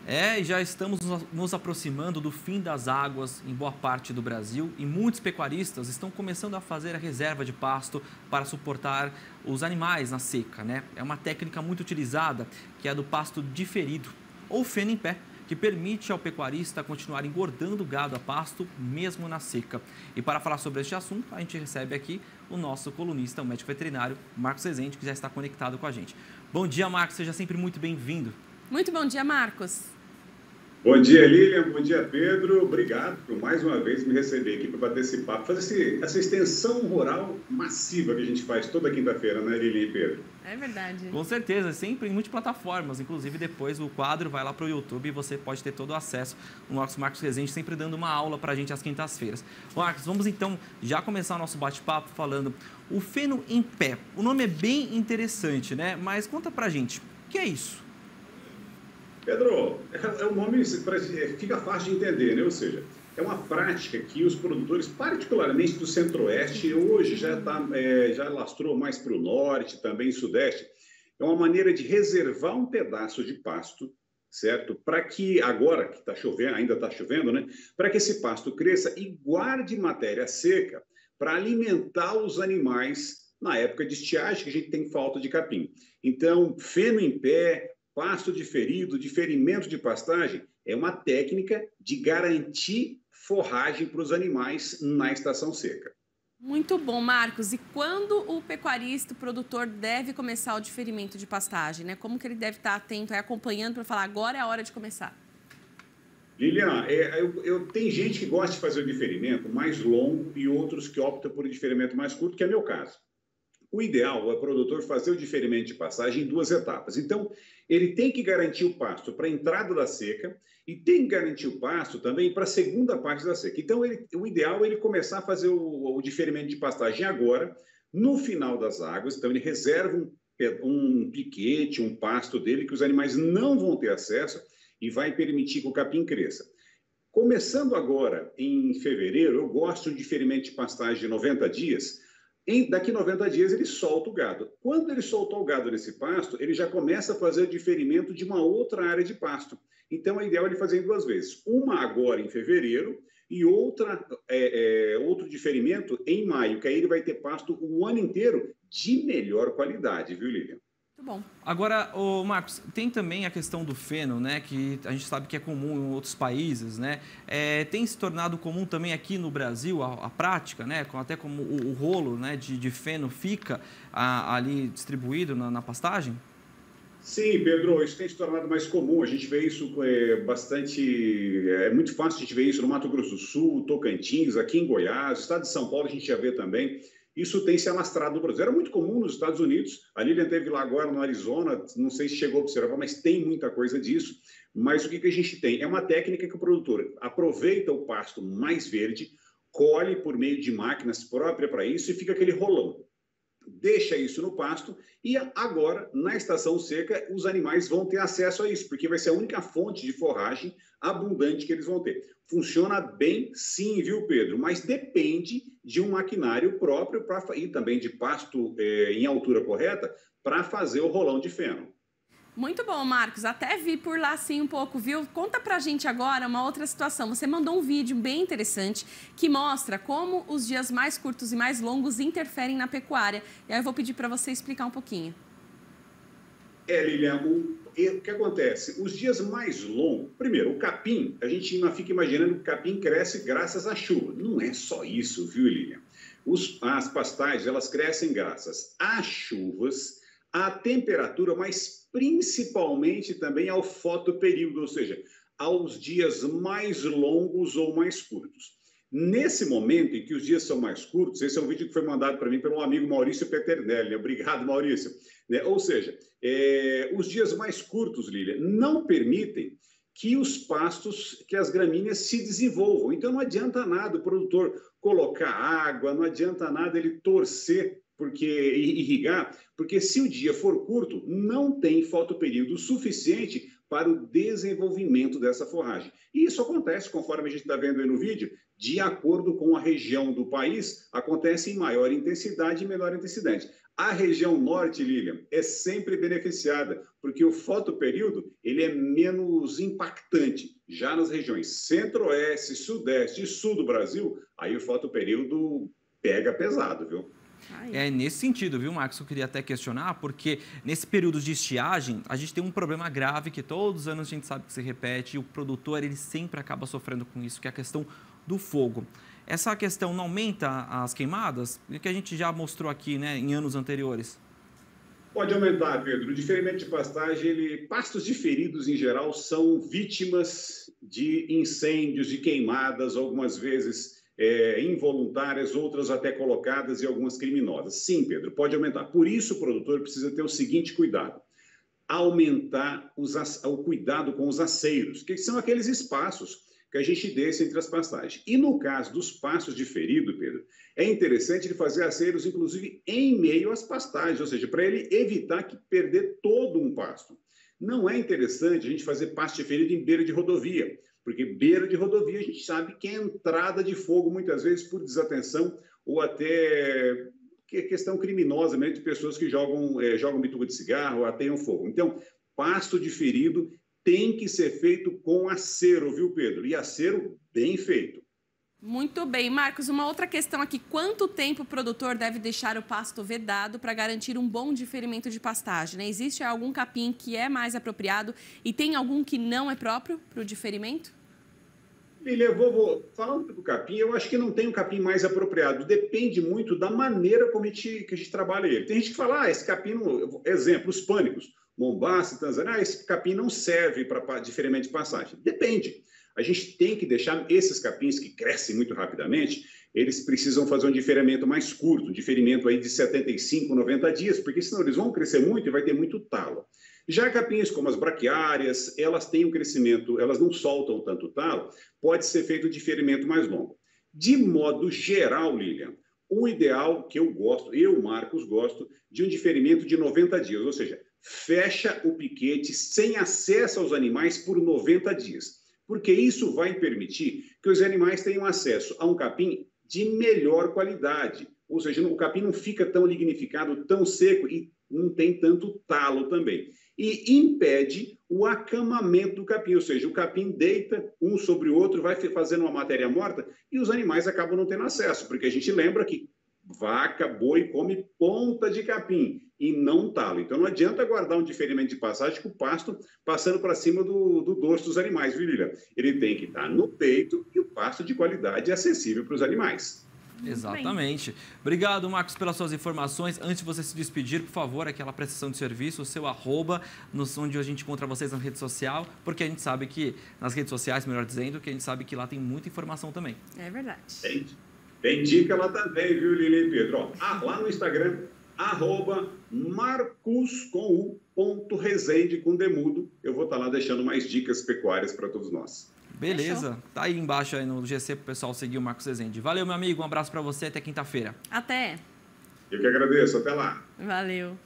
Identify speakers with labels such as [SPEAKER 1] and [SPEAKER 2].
[SPEAKER 1] E já estamos nos aproximando do fim das águas em boa parte do Brasil e muitos pecuaristas estão começando a fazer a reserva de pasto para suportar os animais na seca, né? É uma técnica muito utilizada, que é a do pasto diferido ou feno em pé, que permite ao pecuarista continuar engordando o gado a pasto mesmo na seca. E para falar sobre este assunto, a gente recebe aqui o nosso colunista, o médico veterinário Marcos Rezende, que já está conectado com a gente. Bom dia, Marcos, seja sempre muito bem-vindo.
[SPEAKER 2] Muito bom dia, Marcos.
[SPEAKER 3] Bom dia, Lilian. Bom dia, Pedro. Obrigado por mais uma vez me receber aqui para bater esse papo, fazer essa extensão rural massiva que a gente faz toda quinta-feira, né, Lilian e Pedro?
[SPEAKER 2] É verdade.
[SPEAKER 1] Com certeza, sempre em multiplataformas. Inclusive, depois o quadro vai lá para o YouTube e você pode ter todo o acesso. O nosso Marcos Rezende sempre dando uma aula para a gente às quintas-feiras. Marcos, vamos então já começar o nosso bate-papo falando o feno em pé. O nome é bem interessante, né? Mas conta para a gente, o que é isso?
[SPEAKER 3] Pedro, é um nome fica fácil de entender, né? Ou seja, é uma prática que os produtores, particularmente do Centro-Oeste, hoje já lastrou mais para o Norte, também Sudeste, é uma maneira de reservar um pedaço de pasto, certo? Para que agora que está chovendo, ainda está chovendo, né? Para que esse pasto cresça e guarde matéria seca para alimentar os animais na época de estiagem, que a gente tem falta de capim. Então, feno em pé, pasto diferido, diferimento de pastagem, é uma técnica de garantir forragem para os animais na estação seca.
[SPEAKER 2] Muito bom, Marcos. E quando o pecuarista, o produtor, deve começar o diferimento de pastagem, né? Como que ele deve estar atento, acompanhando para falar agora é a hora de começar?
[SPEAKER 3] Lilian, tem gente que gosta de fazer o diferimento mais longo e outros que optam por um diferimento mais curto, que é meu caso. O ideal é o produtor fazer o diferimento de pastagem em 2 etapas. Então, ele tem que garantir o pasto para a entrada da seca e tem que garantir o pasto também para a segunda parte da seca. Então, o ideal é ele começar a fazer o diferimento de pastagem agora, no final das águas. Então, ele reserva um piquete, um pasto dele que os animais não vão ter acesso e vai permitir que o capim cresça. Começando agora, em fevereiro, eu gosto de um diferimento de pastagem de 90 dias. Daqui 90 dias ele solta o gado. Quando ele soltar o gado nesse pasto, ele já começa a fazer o diferimento de uma outra área de pasto. Então, é ideal ele fazer em 2 vezes. Uma agora em fevereiro e outro diferimento em maio, que aí ele vai ter pasto o ano inteiro de melhor qualidade, viu, Lilian?
[SPEAKER 2] Muito bom.
[SPEAKER 1] Agora, Marcos, tem também a questão do feno, né? Que a gente sabe que é comum em outros países, né? Tem se tornado comum também aqui no Brasil a prática, né? Até como o rolo, né, de feno fica ali distribuído na pastagem?
[SPEAKER 3] Sim, Pedro, isso tem se tornado mais comum. A gente vê isso bastante. É muito fácil a gente ver isso no Mato Grosso do Sul, Tocantins, aqui em Goiás, estado de São Paulo a gente já vê também. Isso tem se alastrado no Brasil. Era muito comum nos Estados Unidos. A Lilian teve lá agora no Arizona, não sei se chegou a observar, mas tem muita coisa disso. Mas o que a gente tem? É uma técnica que o produtor aproveita o pasto mais verde, colhe por meio de máquinas próprias para isso e fica aquele rolão. Deixa isso no pasto e agora, na estação seca, os animais vão ter acesso a isso, porque vai ser a única fonte de forragem abundante que eles vão ter. Funciona bem, sim, viu, Pedro? Mas depende de um maquinário próprio e também de pasto em altura correta para fazer o rolão de feno.
[SPEAKER 2] Muito bom, Marcos. Até vi por lá sim um pouco, viu? Conta pra gente agora uma outra situação. Você mandou um vídeo bem interessante que mostra como os dias mais curtos e mais longos interferem na pecuária. E aí eu vou pedir para você explicar um pouquinho.
[SPEAKER 3] Lilian, o que acontece? Os dias mais longos, primeiro, o capim, a gente não fica imaginando que o capim cresce graças à chuva. Não é só isso, viu, Lilian? As pastagens, elas crescem graças às chuvas, à temperatura, mas principalmente também ao fotoperíodo, ou seja, aos dias mais longos ou mais curtos. Nesse momento em que os dias são mais curtos, esse é um vídeo que foi mandado para mim pelo amigo Maurício Peternelli. Obrigado, Maurício. Ou seja, os dias mais curtos, Lília, não permitem que os pastos, que as gramíneas se desenvolvam. Então, não adianta nada o produtor colocar água, não adianta nada ele torcer porque irrigar, porque se o dia for curto, não tem fotoperíodo suficiente para o desenvolvimento dessa forragem. E isso acontece, conforme a gente está vendo aí no vídeo, de acordo com a região do país, acontece em maior intensidade e menor intensidade. A região norte, Lilian, é sempre beneficiada, porque o fotoperíodo ele é menos impactante. Já nas regiões centro-oeste, sudeste e sul do Brasil, aí o fotoperíodo pega pesado, viu?
[SPEAKER 1] É nesse sentido, viu, Marcos? Eu queria até questionar, porque nesse período de estiagem, a gente tem um problema grave que todos os anos a gente sabe que se repete e o produtor ele sempre acaba sofrendo com isso, que é a questão do fogo. Essa questão não aumenta as queimadas, que a gente já mostrou aqui, né, em anos anteriores?
[SPEAKER 3] Pode aumentar, Pedro. O diferimento de pastagem, pastos diferidos em geral são vítimas de incêndios, de queimadas, algumas vezes involuntárias, outras até colocadas e algumas criminosas. Sim, Pedro, pode aumentar. Por isso o produtor precisa ter o seguinte cuidado: aumentar o cuidado com os aceiros, que são aqueles espaços que a gente deixa entre as pastagens. E no caso dos pastos de ferido, Pedro, é interessante ele fazer aceiros, inclusive, em meio às pastagens, ou seja, para ele evitar que perder todo um pasto. Não é interessante a gente fazer pasto de ferido em beira de rodovia, porque beira de rodovia a gente sabe que é entrada de fogo, muitas vezes por desatenção ou até questão criminosa mesmo de pessoas que jogam bituca de cigarro ou ateiam fogo. Então, pasto de ferido tem que ser feito com acero, viu, Pedro? E acero bem feito.
[SPEAKER 2] Muito bem. Marcos, uma outra questão aqui. Quanto tempo o produtor deve deixar o pasto vedado para garantir um bom diferimento de pastagem, né? Existe algum capim que é mais apropriado e tem algum que não é próprio para o diferimento?
[SPEAKER 3] Lilia, falando do capim, eu acho que não tem um capim mais apropriado. Depende muito da maneira como que a gente trabalha ele. Tem gente que fala, esse capim, exemplo, os pânicos, Mombaça, Tanzânia, esse capim não serve para diferimento de passagem. Depende. A gente tem que deixar esses capins que crescem muito rapidamente, eles precisam fazer um diferimento mais curto, um diferimento aí de 75, 90 dias, porque senão eles vão crescer muito e vai ter muito talo. Já capins como as braquiárias, elas têm um crescimento, elas não soltam tanto talo, pode ser feito um diferimento mais longo. De modo geral, Lilian, o ideal que eu gosto, Marcos, gosto de um diferimento de 90 dias, ou seja, fecha o piquete sem acesso aos animais por 90 dias. Porque isso vai permitir que os animais tenham acesso a um capim de melhor qualidade. Ou seja, o capim não fica tão lignificado, tão seco e não tem tanto talo também. E impede o acamamento do capim, ou seja, o capim deita um sobre o outro, vai fazendo uma matéria morta e os animais acabam não tendo acesso, porque a gente lembra que vaca, boi come ponta de capim e não talo. Então não adianta guardar um diferimento de passagem com o pasto passando para cima do dorso dos animais, viu, Lilian? Ele tem que estar no peito e o pasto de qualidade é acessível para os animais.
[SPEAKER 1] Exatamente. Obrigado, Marcos, pelas suas informações. Antes de você se despedir, por favor, aquela prestação de serviço, o seu @, onde a gente encontra vocês na rede social, porque a gente sabe que, nas redes sociais, melhor dizendo, que a gente sabe que lá tem muita informação também.
[SPEAKER 2] É verdade.
[SPEAKER 3] Tem dica lá também, viu, Lili e Pedro? Lá no Instagram, @marcus.rezende com demudo. Eu vou estar lá deixando mais dicas pecuárias para todos nós.
[SPEAKER 1] Beleza. Tá aí embaixo aí no GC pro pessoal seguir o Marcos Rezende. Valeu, meu amigo. Um abraço para você. Até quinta-feira.
[SPEAKER 2] Até.
[SPEAKER 3] Eu que agradeço. Até lá.
[SPEAKER 2] Valeu.